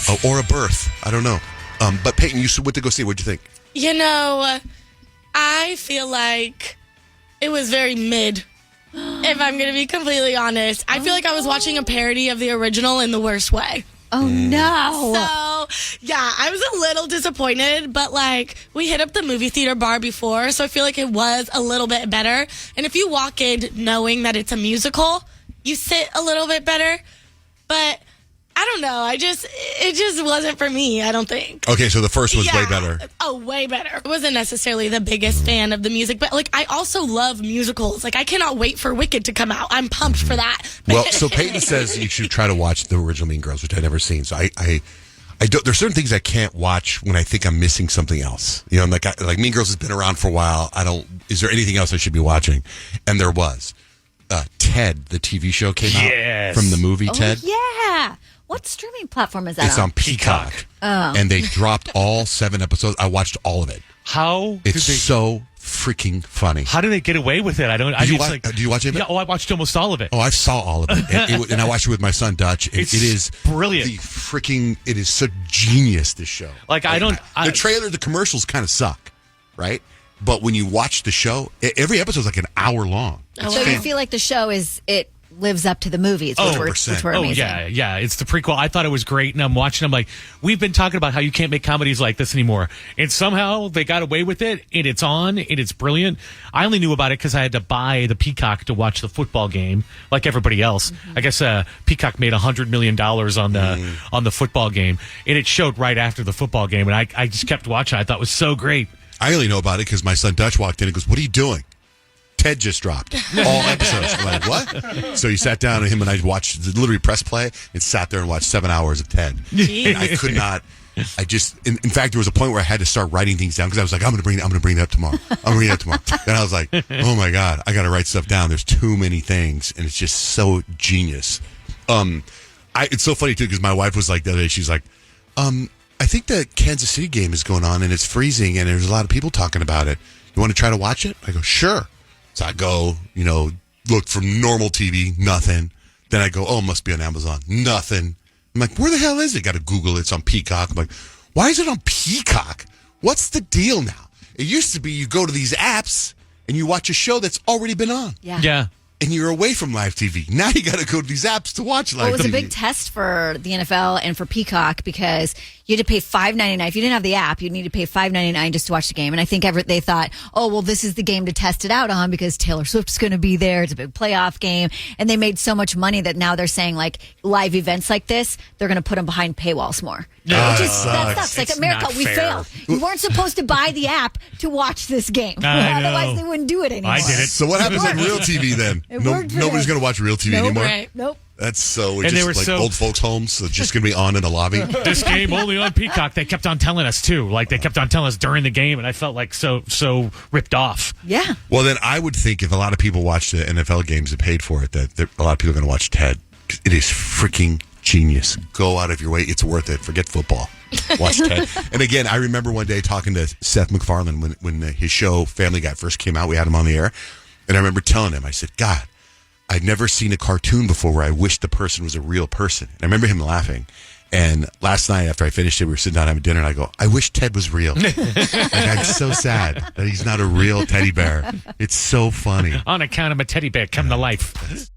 Oh, or a birth. I don't know. But Peyton, you went to go see. What'd you think? I feel like it was very mid. If I'm going to be completely honest, I feel like I was watching a parody of the original in the worst way. Oh, no. So, yeah, I was a little disappointed, but we hit up the movie theater bar before, so I feel like it was a little bit better. And if you walk in knowing that it's a musical, you sit a little bit better. But I don't know. It just wasn't for me, I don't think. Okay, so the first was way better. Oh, way better. I wasn't necessarily the biggest fan of the music, but I also love musicals. I cannot wait for Wicked to come out. I'm pumped for that. Well, so Peyton says you should try to watch the original Mean Girls, which I've never seen. So I don't. There's certain things I can't watch when I think I'm missing something else. You know, like Mean Girls has been around for a while. Is there anything else I should be watching? And there was. Ted, the TV show, came out from the movie Ted. Yeah. What streaming platform is that It's on Peacock. Oh. And they dropped all 7 episodes. I watched all of it. It's so freaking funny. How do they get away with it? Do you watch it? Yeah, I watched almost all of it. Oh, I saw all of it. And I watched it with my son, Dutch. It is brilliant. It is so genius, this show. The trailer, the commercials kind of suck, right? But when you watch the show, every episode is like an hour long. So you feel like the show lives up to the movies, which were amazing. Yeah. It's the prequel. I thought it was great, and I'm watching. I'm like, we've been talking about how you can't make comedies like this anymore, and somehow they got away with it, and it's on, and it's brilliant. I only knew about it because I had to buy the Peacock to watch the football game, like everybody else. Mm-hmm. I guess Peacock made $100 million on the football game, and it showed right after the football game, and I just kept watching. I thought it was so great. I only know about it because my son Dutch walked in and goes, "What are you doing?" Ted just dropped all episodes. I'm like, what? So he sat down and him and I watched, literally press play and sat there and watched 7 hours of Ted. And I could not. In fact, there was a point where I had to start writing things down because I was like, I'm going to bring it up tomorrow. And I was like, oh my God, I got to write stuff down. There's too many things, and it's just so genius. It's so funny too because my wife was like the other day, she's like, I think the Kansas City game is going on and it's freezing and there's a lot of people talking about it. You want to try to watch it? I go, sure. So I go, look for normal TV, nothing. Then I go, oh, it must be on Amazon, nothing. I'm like, where the hell is it? Got to Google it. It's on Peacock. I'm like, why is it on Peacock? What's the deal now? It used to be you go to these apps and you watch a show that's already been on. Yeah. And you're away from live TV. Now you got to go to these apps to watch live TV. It was a big test for the NFL and for Peacock because you had to pay $5.99. If you didn't have the app, you'd need to pay $5.99 just to watch the game. And I think they thought, oh, well, this is the game to test it out on because Taylor Swift's going to be there. It's a big playoff game. And they made so much money that now they're saying, live events like this, they're going to put them behind paywalls more. That sucks. Like, America, we failed. You weren't supposed to buy the app to watch this game. Otherwise, they wouldn't do it anymore. I did it. So what happens on real TV then? Nobody's going to watch real TV anymore? Right. Nope. That's old folks' homes. So it's just going to be on in the lobby. This game only on Peacock. They kept on telling us too. They kept on telling us during the game, and I felt like so ripped off. Yeah. Well, then I would think if a lot of people watch the NFL games and paid for it, that a lot of people are going to watch Ted. It is freaking genius. Go out of your way. It's worth it. Forget football. Watch Ted. And again, I remember one day talking to Seth MacFarlane when his show Family Guy first came out. We had him on the air, and I remember telling him, I said, God, I'd never seen a cartoon before where I wished the person was a real person. And I remember him laughing. And last night after I finished it, we were sitting down having dinner, and I go, I wish Ted was real. I'm so sad that he's not a real teddy bear. It's so funny. On account of a teddy bear come to life.